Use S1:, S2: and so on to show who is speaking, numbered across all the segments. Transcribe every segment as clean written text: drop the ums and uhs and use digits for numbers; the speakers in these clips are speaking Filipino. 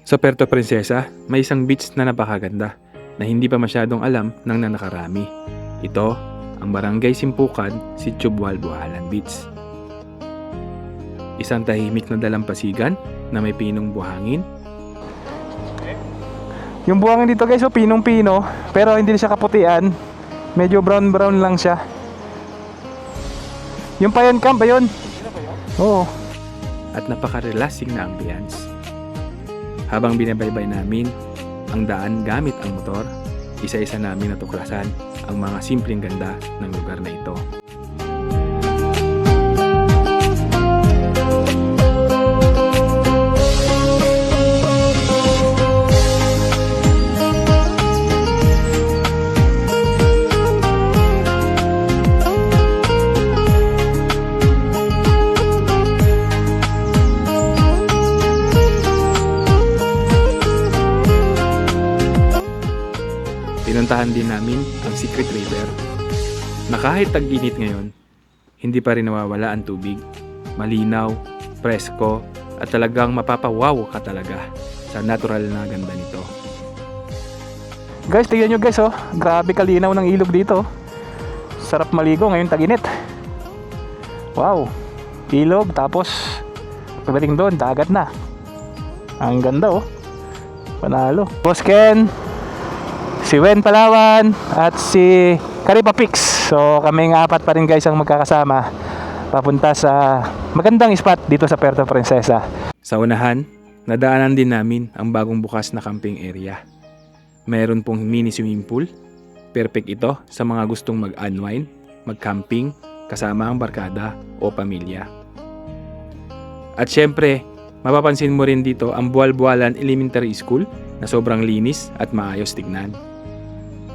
S1: Sa Puerto Princesa, may isang beach na napakaganda na hindi pa masyadong alam ng nakarami. Ito ang Barangay Simpukan, Sitio Bual-Bualan Beach. Isang tahimik na dalampasigan na may pinong buhangin.
S2: Yung buhangin dito guys, pinong-pino, pero hindi siya kaputian. Medyo brown-brown lang siya. Yung Payan Camp ba yun? Oo.
S1: At napaka-relaxing na ambience. Habang binabaybay namin ang daan gamit ang motor, isa-isa namin natuklasan ang mga simpleng ganda ng lugar na ito. Pinuntahan din namin ang Secret River na kahit tag-init ngayon, hindi pa rin nawawala ang tubig. Malinaw, presko, at talagang mapapawaw ka talaga sa natural na ganda nito.
S2: Guys, tingnan nyo guys, grabe kalinaw ng ilog dito. Sarap maligo ngayon tag-init. Wow, ilog, tapos pagdating doon, dagat na. Ang ganda panalo. Boss Ken, si Wen Palawan, at si Karipa Pix. So kaming apat pa rin guys ang magkakasama papunta sa magandang spot dito sa Puerto Princesa.
S1: Sa unahan, nadaanan din namin ang bagong bukas na camping area. Mayroon pong mini swimming pool. Perfect ito sa mga gustong mag-unwind, mag-camping, kasama ang barkada o pamilya. At syempre, mapapansin mo rin dito ang Bual-Bualan Elementary School na sobrang linis at maayos tignan.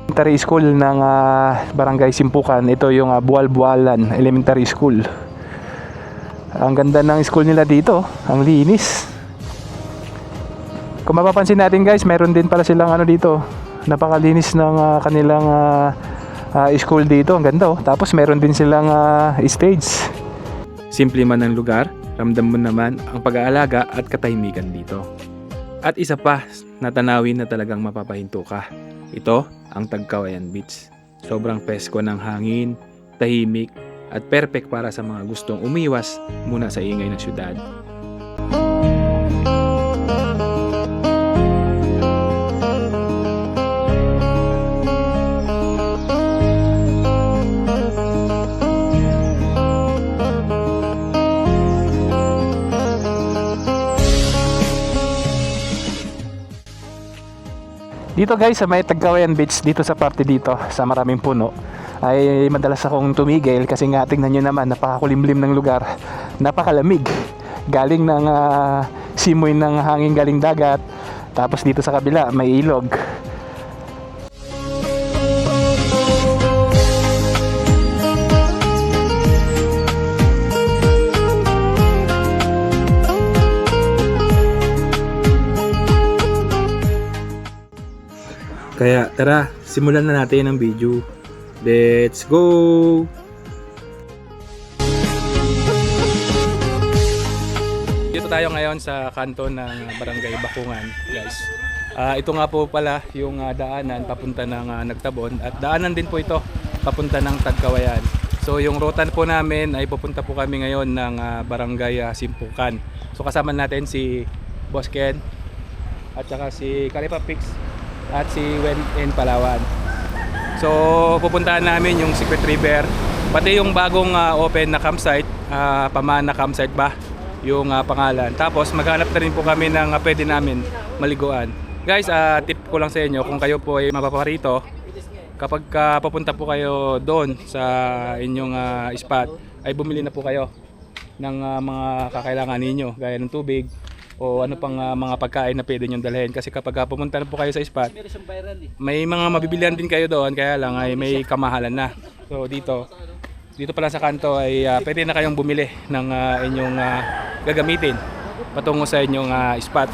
S2: Elementary school ng Barangay Simpukan. Ito yung Bual-Bualan Elementary School. Ang ganda ng school nila dito, ang linis. Kung mapapansin natin guys, meron din pala silang dito, napakalinis ng kanilang school dito. Ang ganda Tapos meron din silang stage.
S1: Simple man ang lugar, ramdam mo naman ang pag-aalaga at katahimikan dito. At isa pa na tanawin na talagang mapapahinto ka. Ito ang Tagkawayan Beach. Sobrang presko ng hangin, tahimik, at perfect para sa mga gustong umiwas muna sa ingay ng syudad.
S2: Dito guys sa may Tagkawayan Beach, dito sa parte dito sa maraming puno, ay madalas akong tumigil kasi nga tingnan nyo naman, napakakulimlim ng lugar, napakalamig, galing ng simoy ng hangin galing dagat, tapos dito sa kabila may ilog.
S1: Kaya tara, simulan na natin ang video. Let's go! Dito tayo ngayon sa kanto ng Barangay Bakungan, guys. Ito nga po pala yung daanan papunta ng Nagtabon, at daanan din po ito papunta ng Tagkawayan. So yung ruta po namin ay pupunta po kami ngayon ng Barangay Simpukan. So kasama natin si Boss Ken at saka si Karipa Pix at si Wen in Palawan. So pupuntahan namin yung Secret River, pati yung bagong open na campsite, Pamana campsite ba yung pangalan. Tapos maghanap na rin po kami ng pwede namin maliguan. Guys, tip ko lang sa inyo, kung kayo po ay mapaparito, kapag papunta po kayo doon sa inyong spot, ay bumili na po kayo ng mga kakailangan ninyo, gaya ng tubig o ano pang mga pagkain na pwede nyo dalhin. Kasi kapag pumunta na po kayo sa spot, may mga mabibilihan din kayo doon, kaya lang ay may kamahalan na. So dito pala sa kanto ay pwede na kayong bumili ng inyong gagamitin patungo sa inyong spot.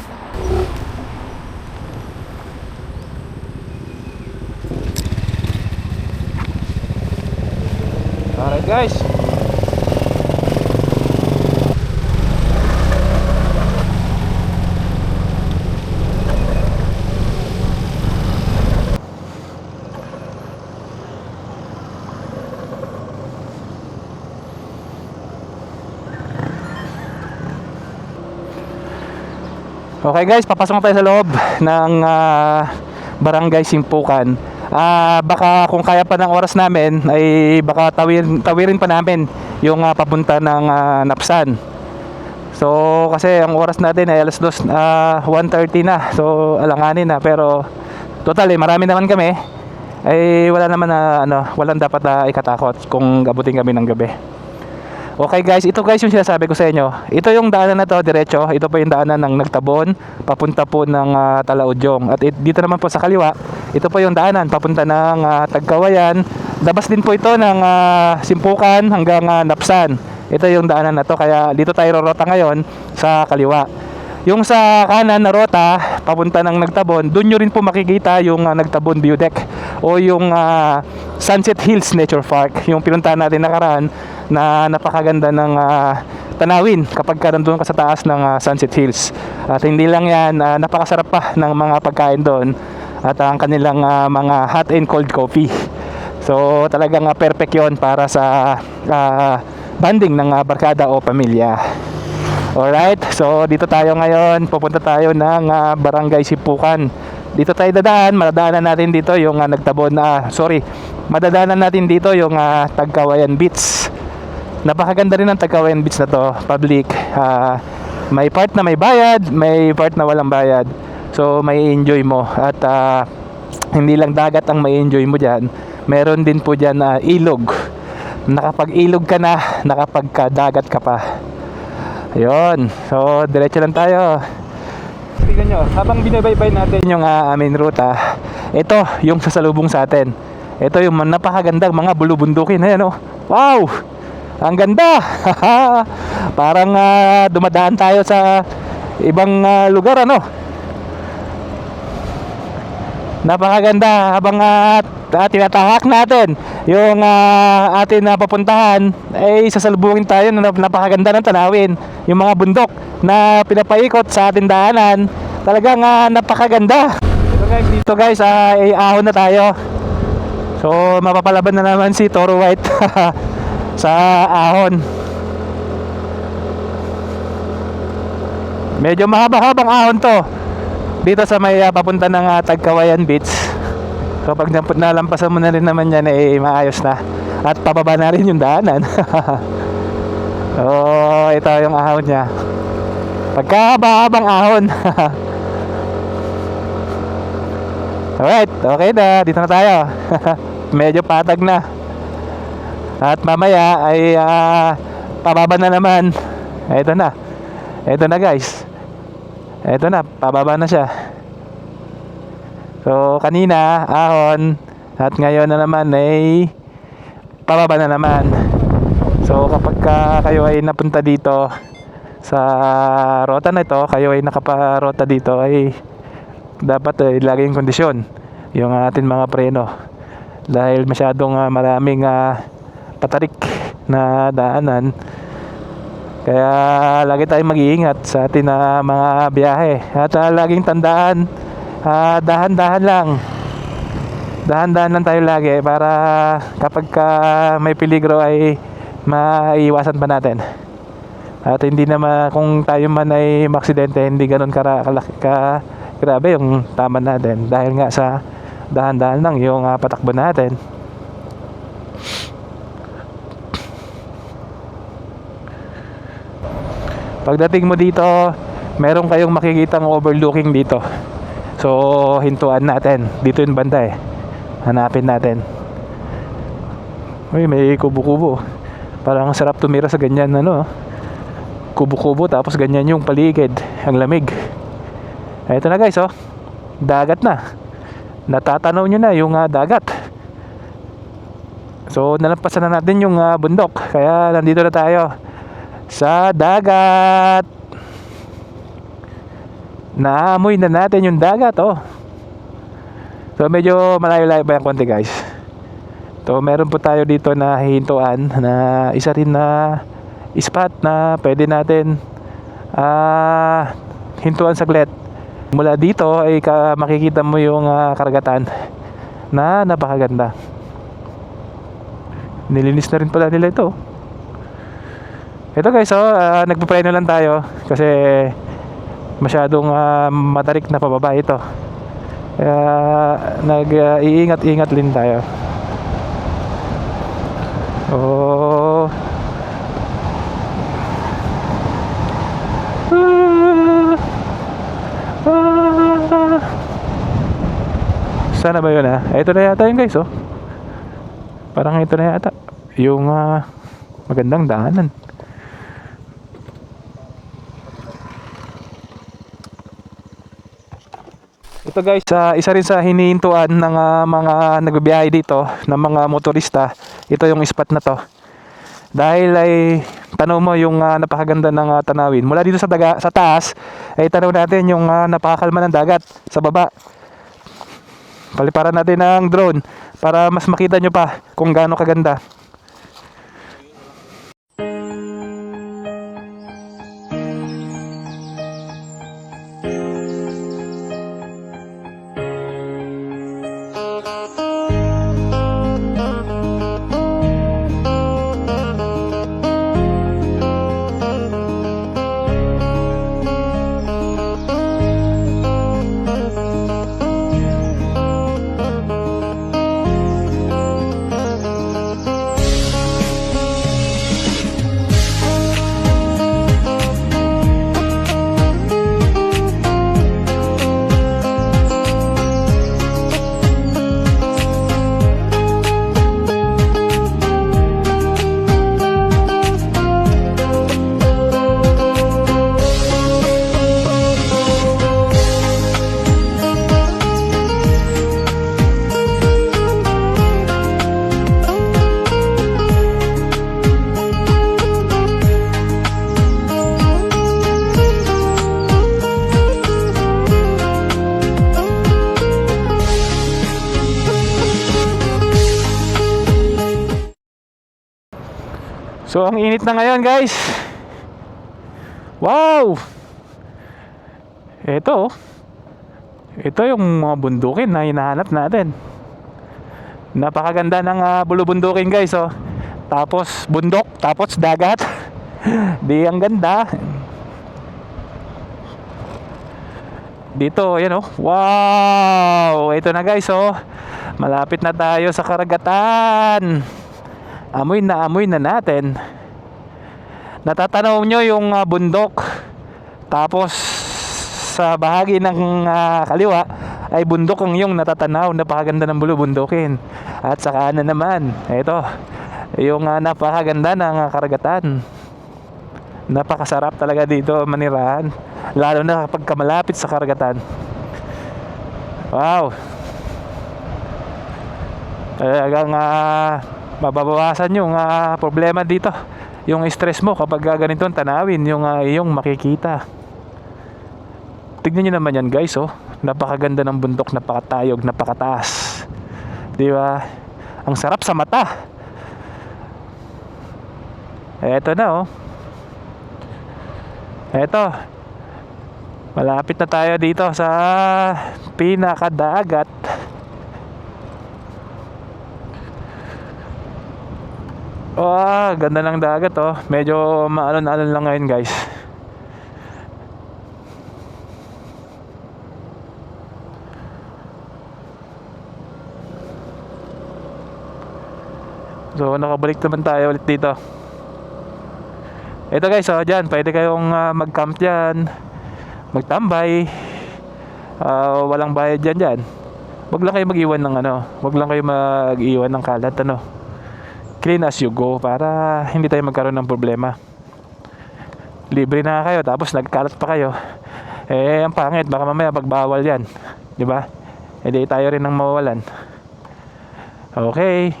S2: Alright guys, Okay guys, papasok na tayo sa loob ng Barangay Simpukan. Baka kung kaya pa ng oras namin ay baka tawirin pa namin yung papunta ng Napsan. So kasi ang oras natin ay alas 2, 1:30 na. So alanganin na, pero total marami naman kami. Ay wala naman na walang dapat na ikatakot kung abutin kami ng gabi. Okay guys, ito guys yung sinasabi ko sa inyo. Ito yung daanan na to, diretso. Ito po yung daanan ng Nagtabon, papunta po ng Talaudyong. At dito naman po sa kaliwa, ito po yung daanan papunta ng Tagkawayan. Labas din po ito ng Simpukan hanggang Napsan. Ito yung daanan na to, kaya dito tayo rorota ngayon sa kaliwa. Yung sa kanan na rota, papunta ng Nagtabon, doon nyo rin po makikita yung Nagtabon View Deck o yung Sunset Hills Nature Park, yung pinuntahan natin nakaraan na napakaganda ng tanawin kapag ka nandun ka sa taas ng Sunset Hills. At hindi lang yan, napakasarap pa ng mga pagkain doon at ang kanilang mga hot and cold coffee. So talagang perfect yon para sa banding ng barkada o pamilya. Alright, so dito tayo ngayon, pupunta tayo ng Barangay Simpukan. Dito tayo dadaan, madadaanan natin dito yung Nagtabon madadaanan natin dito yung Tagkawayan Beach. Napakaganda rin ang Tagkawayan Beach na to, public. May part na may bayad, may part na walang bayad. So may enjoy mo at hindi lang dagat ang may enjoy mo dyan. Meron din po dyan ilog. Nakapag-ilog ka na, nakapagdagat ka pa. Ayun, so diretso lang tayo. Tingnan nyo, habang binabaybay natin yung aming ruta, ito yung sasalubong sa atin. Ito yung napakagandang mga bulubundukin. Ayan oh, wow! Ang ganda! Parang dumadaan tayo sa ibang lugar, ano? Napakaganda habang tinatahak natin yung atin na papuntahan ay sasalubungin tayo na napakaganda ng tanawin, yung mga bundok na pinapaikot sa ating daanan. Talagang napakaganda. Dito guys, ay ahon na tayo. So mapapalaban na naman si Toro White sa ahon. Medyo mahaba-habang ahon to dito sa may papunta ng Tagkawayan Beach. So pag nalampasan mo na rin naman yan ay maayos na. At pababa na rin yung daanan. So ito yung ahon niya. Pagkahaba-habang ahon. Alright, okay na. Dito na tayo. Medyo patag na. At mamaya ay pababa na naman. Ito na. Ito na guys. Ito na, pababa na siya. So kanina ahon at ngayon na naman ay pababa na naman. So kapag kayo ay napunta dito sa rota na ito, kayo ay nakaparota dito, ay dapat laging kondisyon yung ating mga preno dahil masyadong maraming patarik na daanan. Kaya lagi tayong mag-iingat sa ating mga biyahe. At laging tandaan, dahan-dahan lang. Dahan-dahan lang tayo lagi para kapag may peligro ay maiiwasan pa natin. At hindi naman kung tayo man ay maksidente, hindi ganun grabe yung tama natin. Dahil nga sa dahan-dahan lang yung patakbo natin. Pagdating mo dito, meron kayong makikitang overlooking dito. So, hintuan natin. Dito yung banda eh. Hanapin natin. Uy, may kubo-kubo. Parang sarap tumira sa ganyan, kubo-kubo, tapos ganyan yung paligid. Ang lamig. Ito na guys, oh. Dagat na. Natatanaw nyo na yung dagat. So, nalampasan na natin yung bundok. Kaya, nandito na tayo sa dagat. Naamoy na natin yung dagat, oh. So medyo malayo-layo pa yung konti guys. So meron po tayo dito na hihintuan na isa rin na spot na pwede natin hintuan saglit. Mula dito ay makikita mo yung karagatan na napakaganda. Nilinis na rin pala nila ito. Ito guys, nagpapreno lang tayo kasi masyadong matarik na pababa ito. Kaya nag-iingat-ingat din tayo. Oh. Sana ba yun Ito na yata yun guys oh. Parang ito na yata yung magandang daanan. Ito guys, isa rin sa hinihintuan ng mga nagbibiyahe dito, ng mga motorista. Ito yung spot na to. Dahil ay tanaw mo yung napakaganda ng tanawin. Mula dito sa taas, ay tanaw natin yung napakakalma ng dagat sa baba. Paliparan natin ng drone para mas makita nyo pa kung gaano kaganda. So ang init na ngayon guys. Wow. Ito yung mga bundukin na hinahanap natin. Napakaganda ng bulubundukin guys oh. Tapos bundok, tapos dagat. Di ang ganda. Dito, yan oh. Wow. Ito na guys oh. Malapit na tayo sa karagatan. Amoy na natin. Natatanaw nyo yung bundok. Tapos sa bahagi ng kaliwa ay bundok ang yung natatanaw. Napakaganda ng bulubundukin. At sa kanan naman, ito yung napakaganda ng karagatan. Napakasarap talaga dito manirahan, lalo na kapag malapit sa karagatan. Wow. Talagang mababawasan yung problema dito, yung stress mo kapag ganitong tanawin yung iyong makikita. Tignan nyo naman yan guys oh. Napakaganda ng bundok, napakatayog, napakataas. Di ba? Ang sarap sa mata. Eto na oh. Eto. Malapit na tayo dito sa pinakadagat. Oh, ganda ng dagat oh. Medyo maalon-alon lang ngayon guys. So nakabalik naman tayo ulit dito. Ito guys oh, dyan pwede kayong mag-camp dyan, magtambay. Walang bayad dyan. Wag lang kayo mag-iwan ng wag lang kayo mag-iwan ng kalat Clean as you go para hindi tayo magkaroon ng problema. Libre na kayo tapos nagkalat pa kayo. Ang pangit, baka mamaya pagbawal yan, di ba? Hindi tayo rin ang mawawalan. Okay.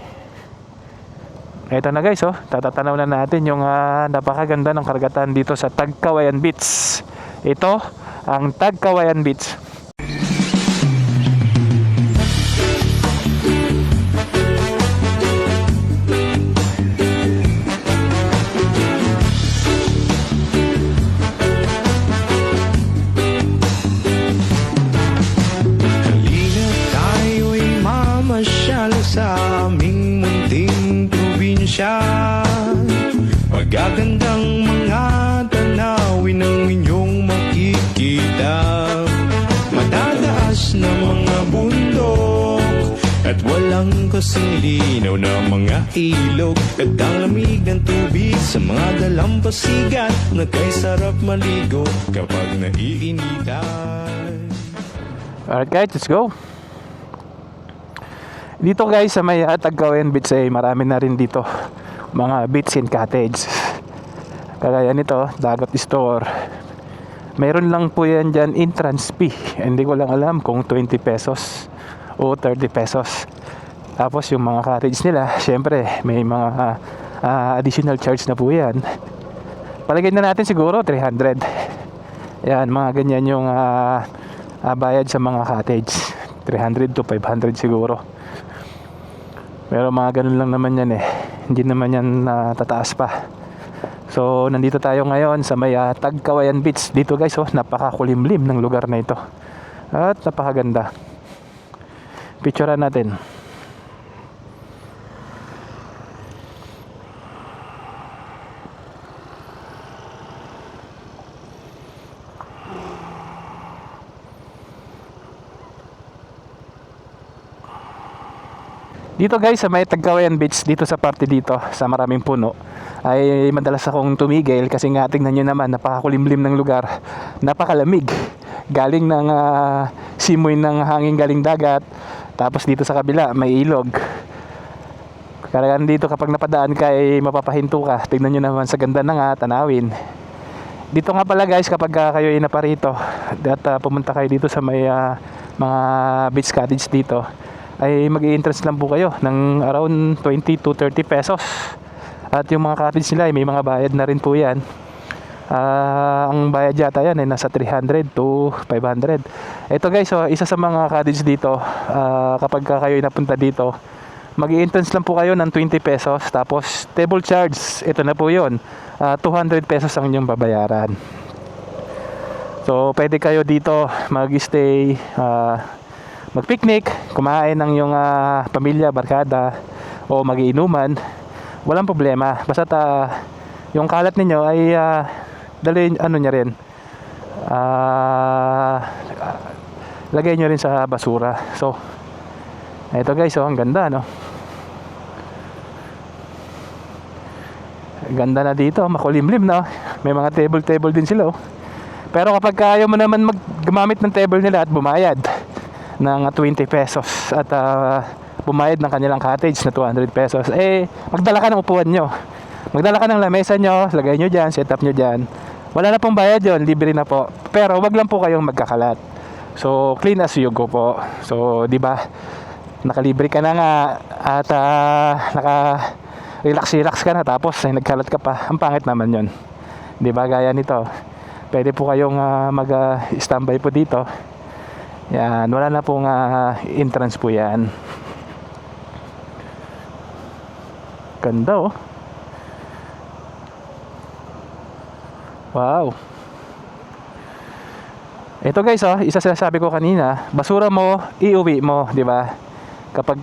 S2: Ito na guys oh, tatatanaw na natin yung napakaganda ng karagatan dito sa Tagkawayan Beach. Ito ang Tagkawayan Beach.
S3: Sa aming munting probinsya, magagandang mga tanawin ang inyong makikita. At walang kasing linaw na mga ilog At ang lamig ng tubig sa mga dalampasigan Na kay sarap maligo kapag naiinitan.
S2: Alright guys, let's go. Dito guys sa may Tagkawayan Beach ay marami na rin dito mga beach and cottage. Kagaya nito, Dagat Store. Meron lang po yan dyan entrance fee. Hindi ko lang alam kung 20 pesos o 30 pesos. Tapos yung mga cottage nila, syempre may mga additional charge na po yan. Palagay na natin siguro 300. Yan, mga ganyan yung bayad sa mga cottage. 300 to 500 siguro. Pero mga ganun lang naman yan eh. Hindi naman yan tataas pa. So nandito tayo ngayon sa may Tagkawayan Beach. Dito guys, oh, napakakulimlim ng lugar na ito. At napakaganda. Picturean natin. Dito guys sa may Tagkawayan Beach, dito sa parte dito sa maraming puno, ay madalas akong tumigil kasi nga tingnan nyo naman, napakakulimlim ng lugar, napakalamig, galing ng simoy ng hangin galing dagat. Tapos dito sa kabila may ilog. Kaya dito kapag napadaan ka ay mapapahinto ka. Tingnan nyo naman sa ganda ng tanawin. Dito nga pala guys, kapag kayo ay naparito at pumunta kayo dito sa may mga beach cottage dito, ay mag-i-entrance lang po kayo ng around 20 to 30 pesos. At yung mga cottage nila ay may mga bayad na rin po yan. Ang bayad yata yan ay nasa 300 to 500. Ito guys, so, isa sa mga cottage dito, kapag kayo ay napunta dito, mag-i-entrance lang po kayo ng 20 pesos. Tapos table charge, ito na po yun, 200 pesos ang inyong babayaran. So pwede kayo dito mag-stay, mag-picnic, kumain ng yung pamilya, barkada, o mag-iinuman. Walang problema. Basta yung kalat ninyo ay dali ano niya rin, lagay nyo rin sa basura. So ito guys, oh, ang ganda, no? Ganda na dito, makulimlim na. May mga table din sila, oh. Pero kapag ayaw mo naman gumamit ng table nila at bumayad ng 20 pesos at bumayad ng kanilang cottage na 200 pesos, eh magdala ka ng upuan nyo, magdala ka ng lamesa nyo, lagay nyo dyan, set up nyo dyan. Wala na pong bayad yon, libre na po. Pero wag lang po kayong magkakalat. So clean as you go po. So di ba, nakalibre ka na nga at naka-relax ka na, tapos ay nagkalat ka pa. Ang pangit naman yon. Di ba, gaya nito, pwede po kayong mag-standby po dito. Yan, wala na pong entrance po yan. Ganda, oh. Wow. Ito guys, oh, isa sinasabi ko kanina, basura mo, iuwi mo, di ba? Kapag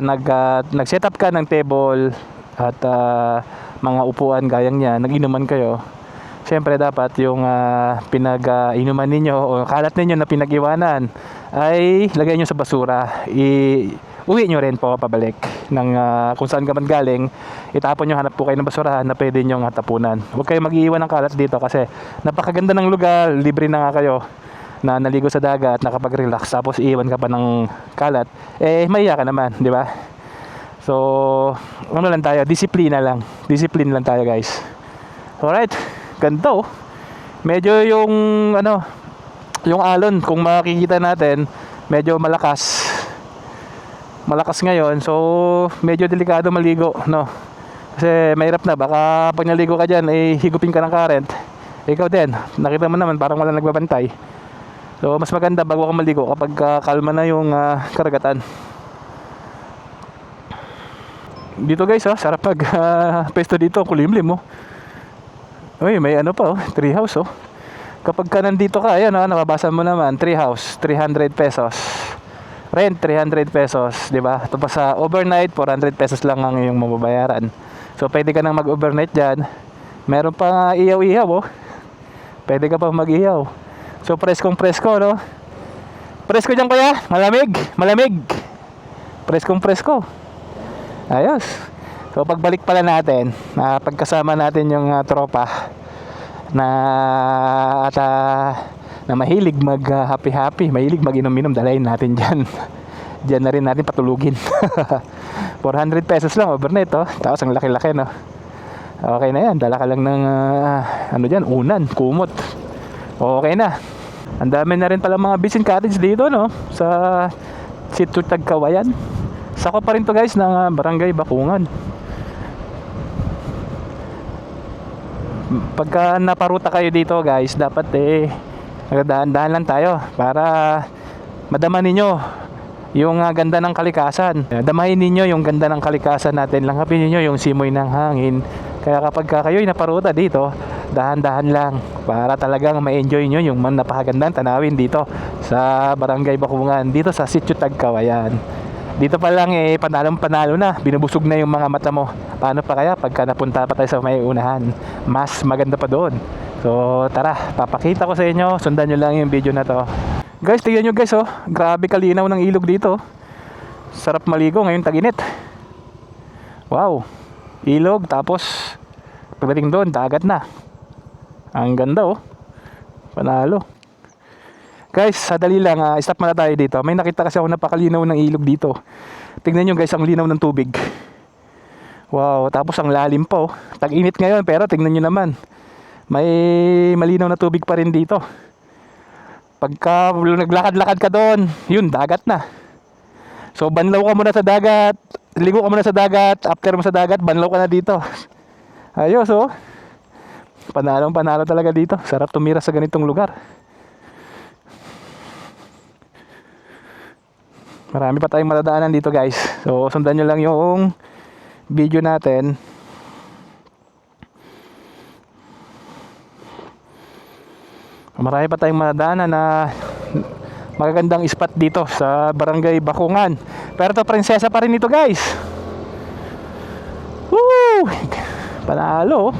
S2: nag-set up ka ng table at mga upuan gayang niya, nag-inuman kayo, siyempre dapat yung pinag-inuman ninyo o kalat ninyo na pinag-iwanan ay lagay nyo sa basura. Uwi nyo rin po pabalik ng kung saan ka man galing. Itapon nyo, hanap po kayo ng basurahan na pwede nyo tapunan. Huwag kayo mag-iiwan ng kalat dito kasi napakaganda ng lugar, libre na nga kayo na naligo sa dagat, nakapag-relax, tapos iiwan ka pa ng kalat, eh mahiya ka naman, di ba? So ano lang tayo, discipline lang tayo guys. Alright, ganda, oh. Medyo yung yung alon, kung makikita natin, medyo malakas ngayon. So medyo delikado maligo, no? Kasi mahirap na, baka pag naligo ka dyan, eh higupin ka ng current. Ikaw din, nakita mo naman parang wala nagbabantay. So mas maganda bago ka maligo kapag kalma na yung karagatan. Dito guys, oh, sarap pag pesto dito, kulimlim, oh. Uy, may pa, oh, tree house, oh. Kapag ka nandito ka, ayan, oh, nakabasa mo naman, tree house, 300 pesos. Rent, 300 pesos, di ba? Tapos sa overnight, 400 pesos lang ang iyong mababayaran. So pwede ka nang mag-overnight dyan. Meron pa ihaw-ihaw, oh. Pwede ka pa mag-ihaw. So preskong presko, no? Presko dyan, kuya, malamig. Preskong presko. Ayos. So pagbalik pala natin, pagkasama natin yung tropa na at na mahilig mag happy-happy, mahilig mag-inom-inom, dalayin natin diyan. Diyan na rin natin patulugin. 400 pesos lang overnight, oh. Tapos ang laki-laki, no. Okay na yan, dala ka lang ng ano diyan, unan, kumot. Okay na. Ang dami na rin pala mga beach and cottage dito, no, sa Sitio Tagkawayan. Sako pa rin to guys ng Barangay Bakungan. Pagka naparuta kayo dito guys, dapat nagdaan-daan lang tayo para madama ninyo yung ganda ng kalikasan. Damahin ninyo yung ganda ng kalikasan natin. Langapin ninyo yung simoy ng hangin. Kaya kapag kayo'y naparuta dito, dahan-dahan lang para talagang ma-enjoy nyo yung napakagandang tanawin dito sa Barangay Bakungan, dito sa Sitio Tagkawayan. Dito pa lang panalong-panalo na, binubusog na yung mga mata mo. Paano pa kaya pagka napunta pa tayo sa may unahan? Mas maganda pa doon. So tara, papakita ko sa inyo. Sundan nyo lang yung video na to. Guys, tingnan nyo guys, oh. Grabe kalinaw ng ilog dito. Sarap maligo ngayong tag-init. Wow. Ilog, tapos pagdating doon, dagat na. Ang ganda, oh. Panalo. Guys, sadali lang, stop muna tayo dito. May nakita kasi ako napakalinaw ng ilog dito. Tingnan nyo guys, ang linaw ng tubig. Wow, tapos ang lalim pa, oh. Tag-init ngayon, pero tingnan nyo naman, may malinaw na tubig pa rin dito. Pagka naglakad-lakad ka doon, yun, dagat na. So banlaw ka muna sa dagat, ligo ka muna sa dagat, after mo sa dagat, banlaw ka na dito. Ayos, oh. Panalo talaga dito. Sarap tumira sa ganitong lugar. Marami pa tayong matadaanan dito guys. So sundan nyo lang yung video natin. Marami pa tayong matadaanan na magagandang spot dito sa Barangay Bakungan. Pero to, prinsesa pa rin ito guys. Woo! Panalo.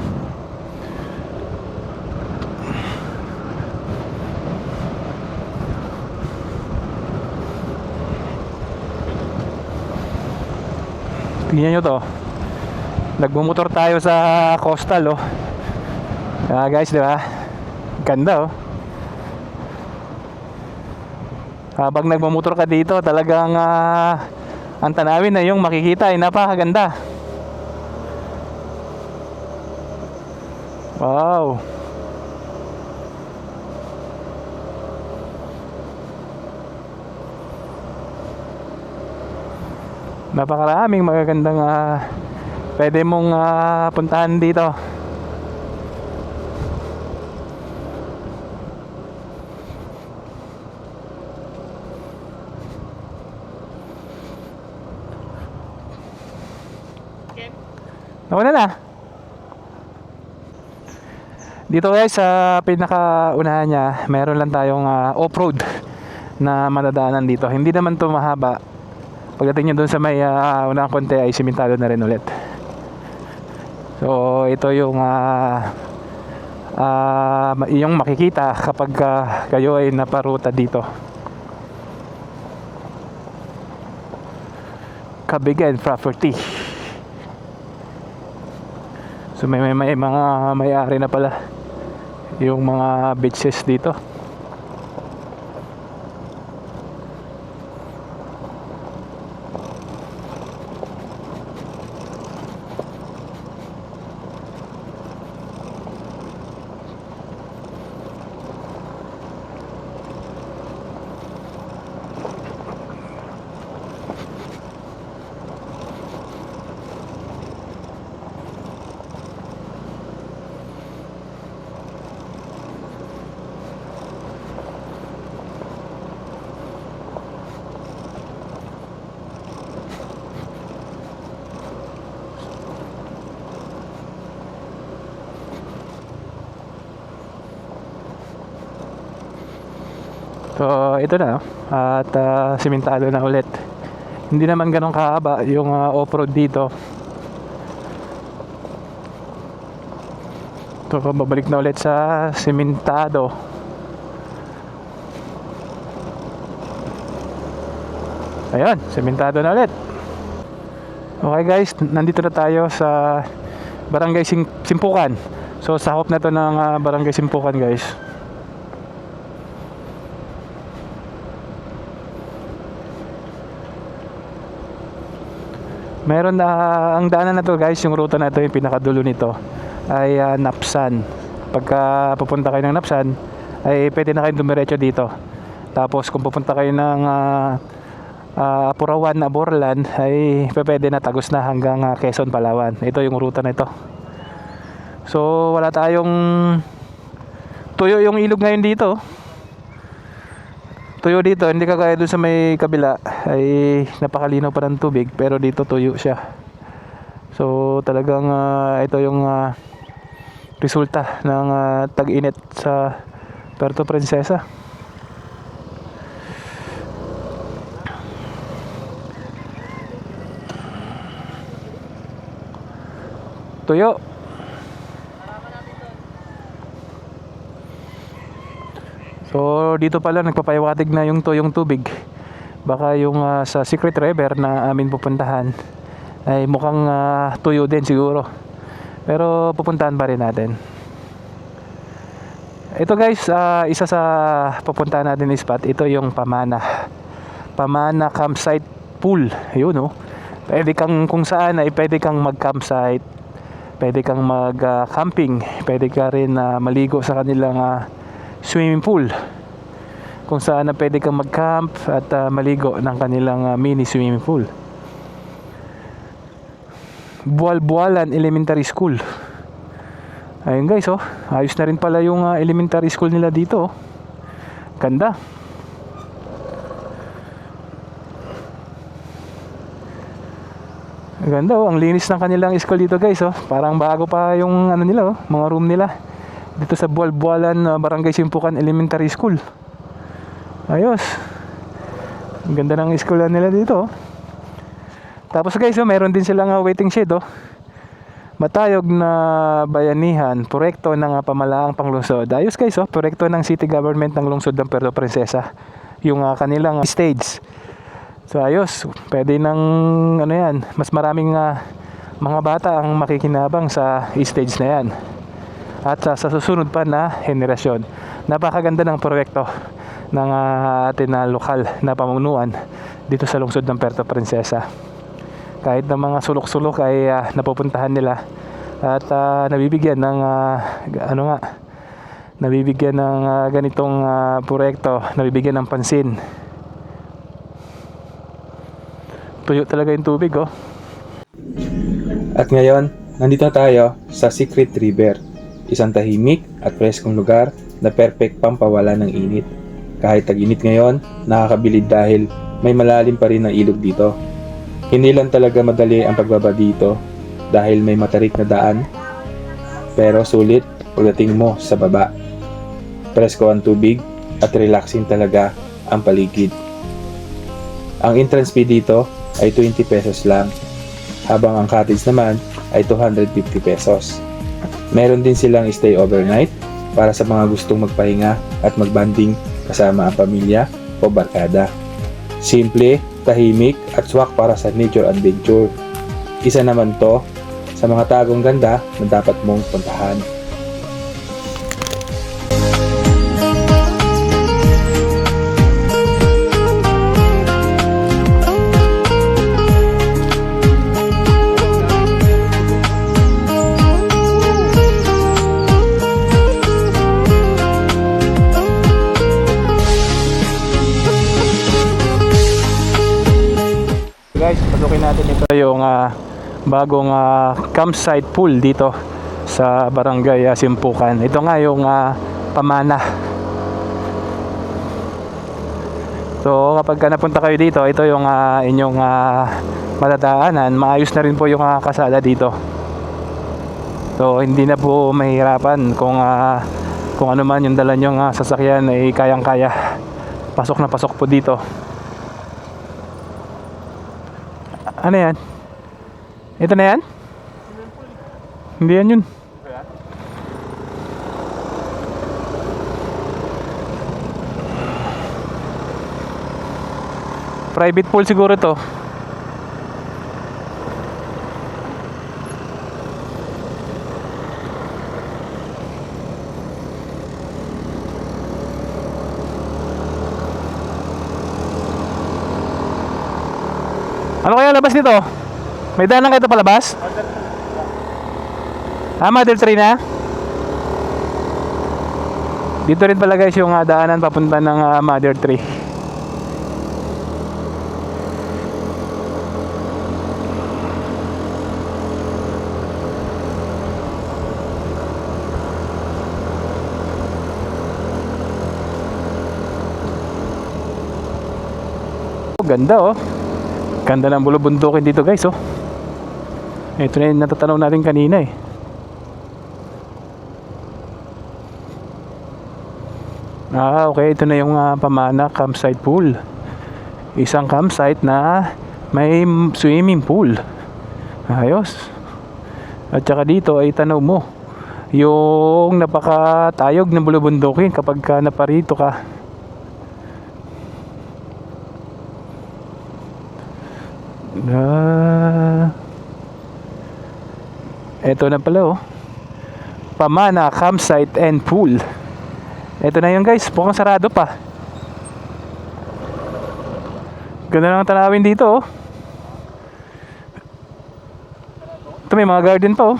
S2: Tingnan nyo to. Nagmumotor tayo sa coastal, oh. Guys, di ba? Ganda, oh. Habang nagmumotor ka dito, talagang ang tanawin na yung makikita ay napakaganda. Wow. Napakaraming magagandang pwede mong puntahan dito. Nawala na. Dito guys sa pinakaunahan niya, meron lang tayong off-road na madadaanan dito. Hindi naman to mahaba. Pagdating nyo dun sa may unang konti ay simentado na rin ulit. So ito yung yung makikita kapag kayo ay naparuta dito. Kabigan Property. So may mga may-ari na pala yung mga beaches dito. So ito na, at simentado na ulit. Hindi naman ganun kahaba yung off-road dito. So babalik na ulit sa simentado. Ayan, sementado na ulit. Okay guys, nandito na tayo sa Barangay Simpukan. So sakop na to ng Barangay Simpukan guys. Meron na ang daanan na to guys, yung ruta na to, yung pinakadulo nito ay Napsan. Pagka pupunta kayo ng Napsan ay pwede na kayo dumiretso dito. Tapos kung pupunta kayo ng Apurawan na Borlan ay pwede na tagos na hanggang Quezon, Palawan. Ito yung ruta na ito. So wala tayong tuyo yung ilog ngayon dito. Tuyo dito, hindi kagaya doon sa may kabila ay napakalinaw pa ng tubig, pero dito tuyo siya. So talagang ito yung resulta ng tag-init sa Puerto Princesa. Tuyo. So dito pala nagpapahiwatig na yung tuyong tubig. Baka yung sa Secret River na amin pupuntahan ay mukhang tuyo din siguro. Pero pupuntahan pa rin natin. Ito guys, isa sa pupuntahan natin spot, ito yung Pamana Campsite Pool. Ayun oh. Pwede kang kung saan ay pwede kang mag-campsite, pwede kang mag-camping, pwede ka rin maligo sa kanilang swimming pool, kung saan na pwede kang mag-camp at maligo ng kanilang mini swimming pool. Bual-Bualan Elementary School. Ayun guys oh, ayos na rin pala yung elementary school nila dito oh. Ganda. Ganda oh, ang linis ng kanilang school dito guys oh. Parang bago pa yung ano nila oh, mga room nila dito sa Bual-Bualan Barangay Simpukan Elementary School. Ayos. Ang ganda ng school nila dito oh. Tapos guys oh, meron din silang waiting shed oh. Matayog na bayanihan, proyekto ng pamalaang panglungsod. Ayos guys oh, proyekto ng city government ng lungsod ng Puerto Princesa. Yung kanilang stage. So ayos, pwede ng ano yan, mas maraming mga bata ang makikinabang sa stage na yan. At sa susunod pa na henerasyon. Napakaganda ng proyekto ng atin na lokal na pamunuan dito sa lungsod ng Puerto Princesa. Kahit na mga sulok-sulok ay napupuntahan nila at nabibigyan ng nabibigyan ng ganitong proyekto, nabibigyan ng pansin. Tuyo talaga yung tubig oh.
S1: At ngayon, nandito tayo sa Secret River, isang tahimik at preskong lugar na perfect pampawala ng init. Kahit tag-init ngayon, nakakabilib dahil may malalim pa rin ang ilog dito. Hindi lang talaga madali ang pagbaba dito dahil may matarik na daan, pero sulit pagdating mo sa baba. Presko ang tubig at relaxing talaga ang paligid. Ang entrance fee dito ay 20 pesos lang, habang ang cottage naman ay 250 pesos. Meron din silang stay overnight para sa mga gustong magpahinga at magbanding kasama ang pamilya o barkada. Simple, tahimik at swak para sa nature adventure. Isa naman to sa mga tagong ganda na dapat mong puntahan.
S2: Guys, pasukin natin ito yung bagong campsite pool dito sa Barangay Simpukan. Ito nga yung Pamana. So kapag napunta kayo dito, ito yung inyong madadaanan. Maayos na rin po yung kasada dito. So hindi na po mahirapan kung ano man yung dala nyong sasakyan ay kayang-kaya. Pasok na pasok po dito. Ano yan? Ito na yan? Hindi yan yun. Private pool siguro to. Ano kaya labas dito? May daan lang kayo palabas? Mother 3 na? Dito rin pala guys yung daanan papunta ng Mother 3. Ganda oh. Ganda ng bulubundukin dito guys oh. Ito na yung natatanaw natin kanina eh. Okay, ito na yung Pamana campsite pool. Isang campsite na may swimming pool. Ayos. At saka dito ay tanaw mo yung napakatayog ng bulubundukin kapag naparito ka. Ito na pala oh. Pamana campsite and pool. Ito na yun guys, mukhang sarado pa. Ganda lang ang tanawin dito oh. Ito may mga garden pa oh.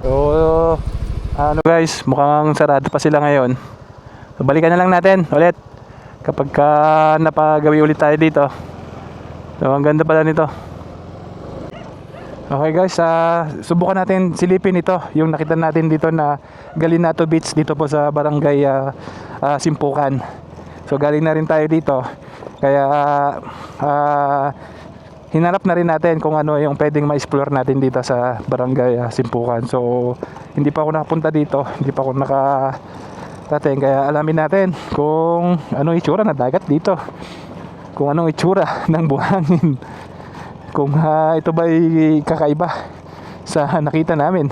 S2: So ano guys, mukhang sarado pa sila ngayon. So, balikan na lang natin ulit kapag napagawi ulit tayo dito. So ang ganda pala nito. Okay guys, subukan natin silipin ito, yung nakita natin dito na Galinato Beach dito po sa barangay Simpukan. So galing na rin tayo dito, kaya hinanap na rin natin kung ano yung pwedeng ma-explore natin dito sa barangay Simpukan. So hindi pa ako nakapunta dito, hindi pa ako nakarating, kaya alamin natin kung anong itsura ng dagat dito, kung anong itsura ng buhangin, kung ito ba'y kakaiba sa nakita namin.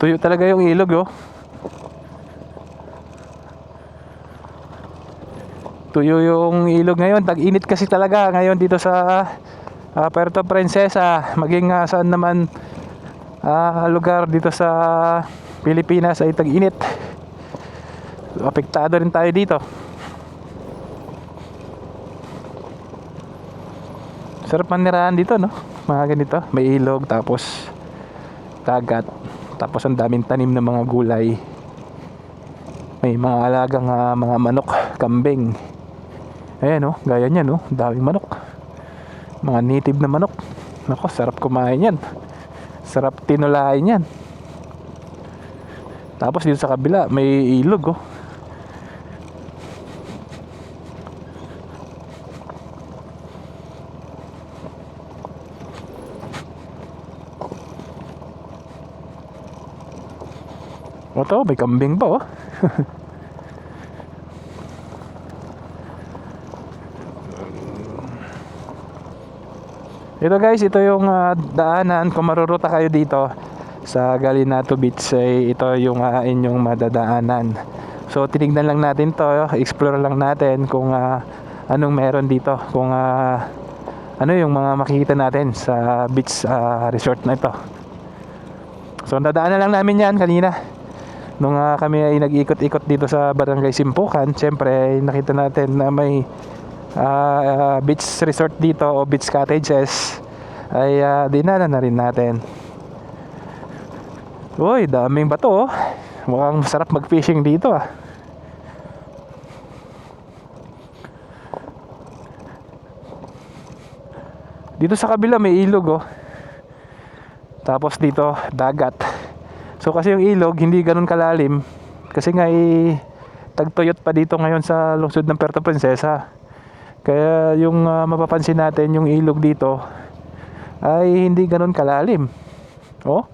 S2: Tuyo talaga yung ilog oh. Tuyo yung ilog ngayon. Tag-init kasi talaga ngayon dito sa Puerto Princesa, maging saan naman lugar dito sa Pilipinas ay tag-init. Apektado rin tayo dito. Sarap manirahan dito no, mga ganito, may ilog tapos dagat, tapos ang daming tanim ng mga gulay, may mga alagang mga manok, kambing. Ayan oh, gaya niyan oh, daming manok. Mga native na manok. Nako, sarap kumain yan. Sarap tinulain yan. Tapos dito sa kabila, may ilog oh. Ito, may kambing pa oh. Ito guys, ito yung daanan kung maruruta kayo dito sa Galinato Beach, ito yung inyong madadaanan. So tinignan lang natin to, explore lang natin kung anong meron dito, kung ano yung mga makikita natin sa beach resort na ito. So nadaanan lang namin yan kanina nung kami ay nag-ikot-ikot dito sa barangay Simpukan. Siyempre nakita natin na may beach resort dito o beach cottages, ay dinala na rin natin. Uy, daming bato oh. Mukhang masarap mag-fishing dito ah. Dito sa kabila may ilog oh. Tapos dito dagat. So kasi yung ilog hindi ganun kalalim, kasi nga tagtuyot pa dito ngayon sa lungsod ng Puerto Princesa. Kaya yung mapapansin natin yung ilog dito ay hindi ganun kalalim. Oh.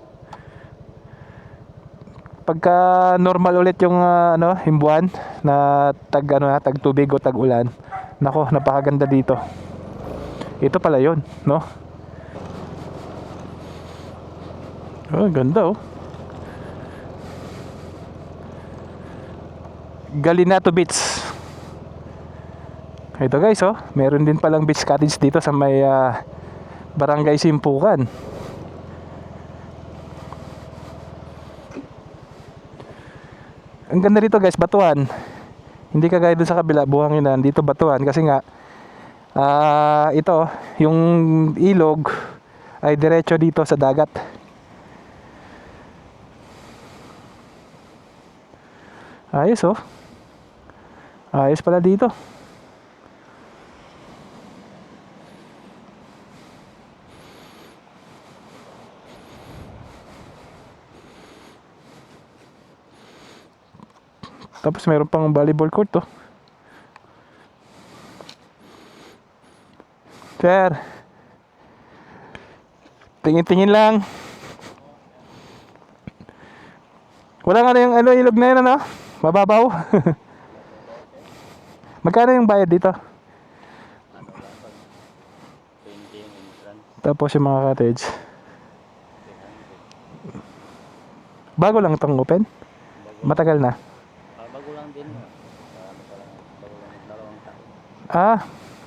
S2: Pagka normal ulit yung yung buwan na tag tubig o tag ulan. Nako, napakaganda dito. Ito pala 'yon, no? Oh, ganda oh. Galinato Beach. Ito guys, oh, meron din palang beach cottage dito sa may Barangay Simpukan. Ang ganda dito guys, batuan. Hindi kagaya doon sa kabila, buhanginan. Dito batuan kasi nga ito, yung ilog ay diretso dito sa dagat. Ayos oh. Ayos pala dito. Tapos mayroon pang volleyball court to. Sir, tingin-tingin lang. Wala nga na yung ilog na yun, ano? Mababaw. Magkano yung bayad dito?
S4: 20 yung entrance.
S2: Tapos yung mga cottage. Bago lang itong open? Matagal na.
S4: Bago lang din. Bago lang, dalawang taon.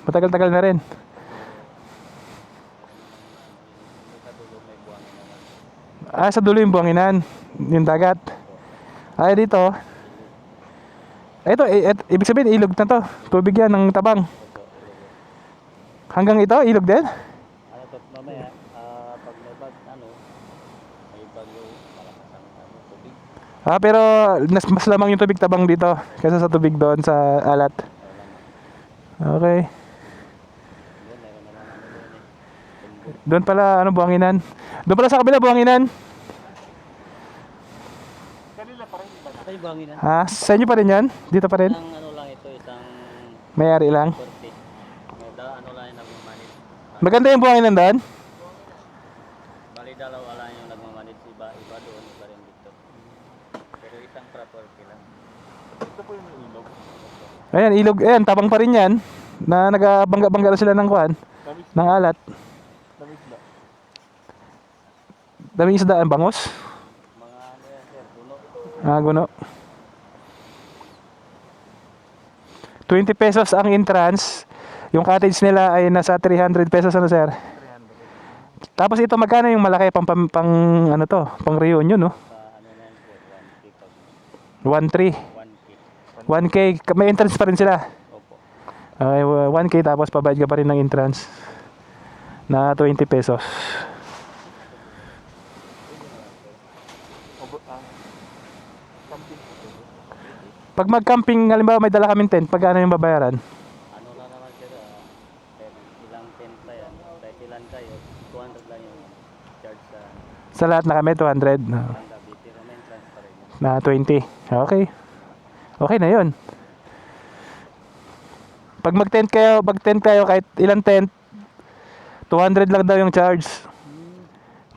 S2: Matagal-tagal na rin. Sa dulo yung buwanginan. Yung dagat. Ay, dito. Ito, ibig sabihin, ilog na to. Tubig yan ng tabang. Hanggang ito, ilog din?
S4: Ano to, mamaya, pag may may bagyo, malakas ang tubig.
S2: Pero mas lamang yung tubig tabang dito kaysa sa tubig doon sa alat. Okay. Doon pala, buwanginan. Doon pala sa kabila, buwanginan.
S4: Ito yung banginan.
S2: Sa inyo pa rin yan? Dito pa rin?
S4: Isang lang ito, isang
S2: May-ari lang.
S4: korte. Lang yung nagmamanit.
S2: Maganda yung buwanginan doon?
S4: Bali dalawa lang yung nagmamanit. Iba doon, iba rin dito. Pero isang property lang. Ito po yung ilog.
S2: Ayan, ilog. Ayan, tabang pa rin yan. Na nagabangga-bangga sila ng kuhan. Ng alat. Daming isda, bangos?
S4: Mga ano yan, sir, puno.
S2: Guno. 20 pesos ang entrance. Yung cottage nila ay nasa 300 pesos, ano sir? 300. Tapos ito magkano yung malaki pang reunion, no?
S4: Ano na yun po, 1K.
S2: 1.3. 1K. May entrance pa rin sila.
S4: Opo.
S2: Okay, 1K tapos pabayad ka pa rin ng entrance na 20 pesos. Pag mag-camping, halimbawa may dala kaming tent, pagkano yung babayaran?
S4: Ano na naman sir, ilang tent na yan. Kahit ilan kayo, 200 lang yung charge
S2: Sa lahat na kami, 200.
S4: gabi. Pero may entrance pa rin yan.
S2: Na 20. Okay. Okay na yun. Pag mag-tent kayo kahit ilang tent, 200 lang daw yung charge.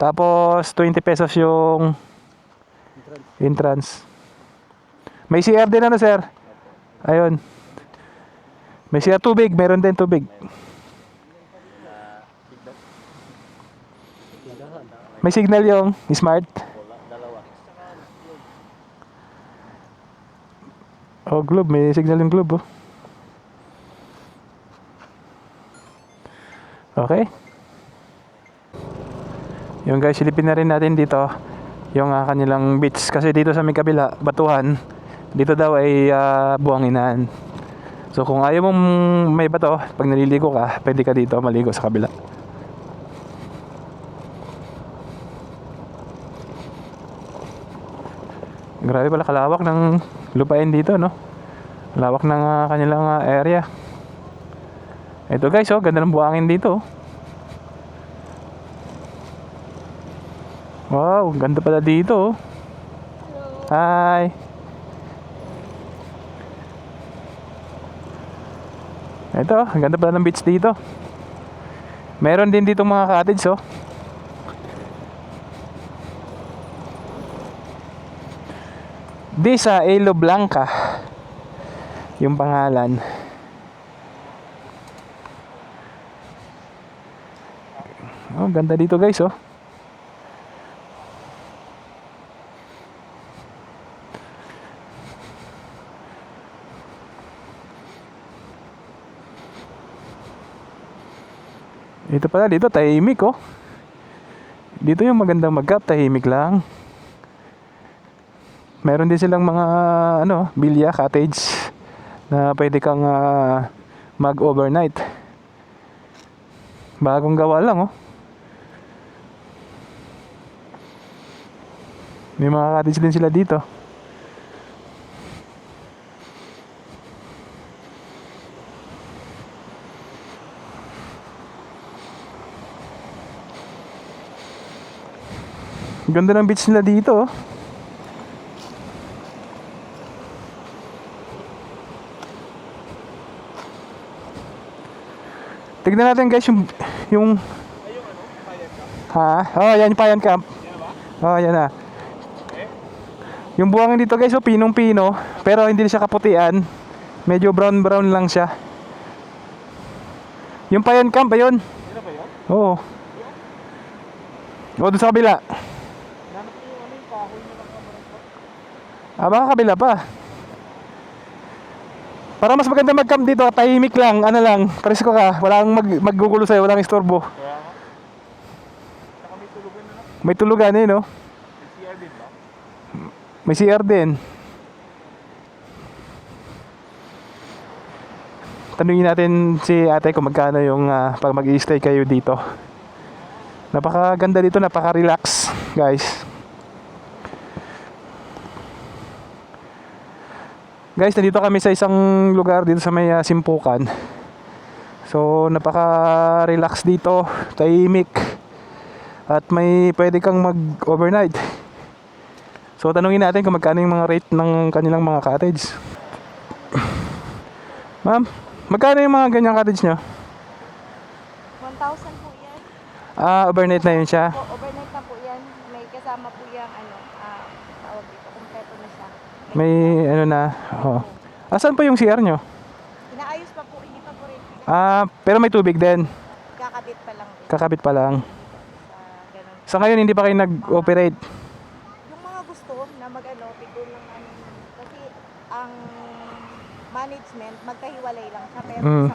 S2: Tapos 20 pesos yung entrance. May CR din, ano sir? Ayun. May CR, tubig, meron din tubig. May signal yung smart.
S4: Dalawa.
S2: Oh, globe, may signal yung globe, oh. Okay. Yung guys, silipin na rin natin dito yung kanilang beach. Kasi dito sa may kabila, batuhan. Dito daw ay buwanginan. So kung ayaw mong may bato, pag naliligo ka, pwede ka dito maligo sa kabila. Grabe pala kalawak ng lupain dito, no? Lawak ng kanilang area. Ito guys, oh, ganda ng buhangin dito. Wow, ganda pala dito, oh. Hi. Ito, ang ganda pala ng beach dito. Meron din dito mga cottage, oh. Di sa Elo Blanca yung pangalan. Oh, ganda dito guys, oh. Ito pala, dito tahimik, oh. Dito yung magandang mag-camp, tahimik lang. Meron din silang mga bilya, cottage na pwede kang mag-overnight. Bagong gawa lang, oh. May mga cottage din sila dito. Ganda ng beach nila dito, oh. Tignan natin guys yung oh, yan yung Payan Camp. Oh, yan na. Yung buhangin dito guys, oh, pinong-pino, pero hindi siya kaputian. Medyo brown lang siya. Yung Payan Camp, ayun. Oo. O, doon sa kabila. Baka kabila pa. Para mas maganda mag-camp dito, tahimik lang, presko ka, walang maggugulo sa'yo, walang istorbo. May tulugan eh, no? May CR din. Tanungin natin si ate kung magkano yung pag mag-i-stay kayo dito. Napakaganda dito, napaka-relax, guys. Guys, nandito kami sa isang lugar dito sa may Simpukan. So, napaka-relax dito, tahimik. At may pwede kang mag-overnight. So, tanungin natin kung magkano yung mga rate ng kanilang mga cottage. Ma'am, magkano yung mga ganyang cottage nyo?
S5: 1,000 po yan.
S2: Overnight na yun siya.
S5: Po, overnight na po yan. May kasama po yung tawag dito, kompleto na siya.
S2: May na. Oh. Asan po yung CR nyo?
S5: Inaayos pa po, hindi pa po rin.
S2: Pero may tubig din.
S5: Kakabit pa lang din.
S2: Kakabit pa lang.
S5: Ganun.
S2: Sa ngayon hindi pa kayo nag-operate.
S5: Yung mga gusto na tigol lang kasi ang management, magkahiwalay lang siya. Pero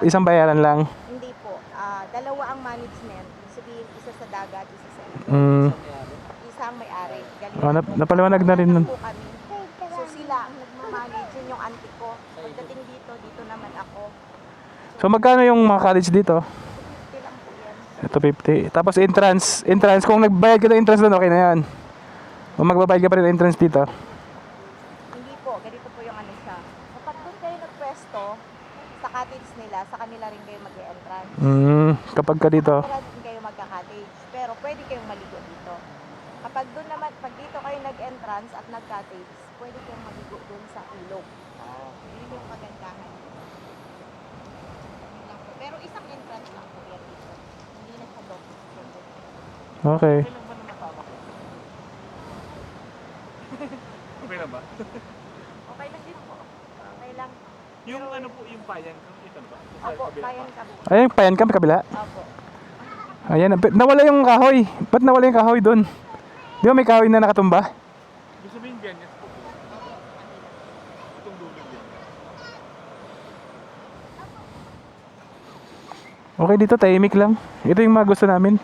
S2: Isang bayaran lang.
S5: hindi po. Dalawa ang management. Sabihin, isa sa dagat, isa sa ilo. Isa ang may-ari.
S2: Napaliwanag na rin nun.
S5: Po kami. So sila ang nagmamanage, yun yung auntie ko. Pagdating dito naman ako.
S2: So magkano yung mga cottage dito?
S5: 50 lang po yan.
S2: Ito 50. Tapos entrance, kung nagbayad ka ng entrance doon, okay na yan. Kung magbabayad ka pa rin ng entrance dito.
S5: Hindi po, ganito po yung siya. Kapag doon kayo nagpwesto, sa cottage nila, sa kanila rin kayo mag-e-entrance.
S2: Kapag ka dito.
S5: Sa kanila din kayo magka-cottage, pero pwede kayong maligo dito. Kapag doon naman, pag dito kayo nag-entrance at nag-cottage, pwede kayong maligo doon sa ilog. Yun yung kagandahan. Yun lang po. Pero isang entrance lang po yan dito. Hindi na sa dock.
S2: Okay.
S1: Okay na ba?
S5: Okay lang din po. Okay lang.
S1: Yung po, yung Payan Camp, ito na ba?
S5: Opo, bayan ka po.
S2: Ayun, Payan Camp, kabila.
S5: Opo.
S2: Ayan, nawala yung kahoy. Ba't nawala yung kahoy doon? Di ba may kahoy na nakatumba?
S1: Gusto sabihin ganyan po. Itong dulo yan.
S2: Okay dito, tahimik lang. Ito yung mga gusto namin.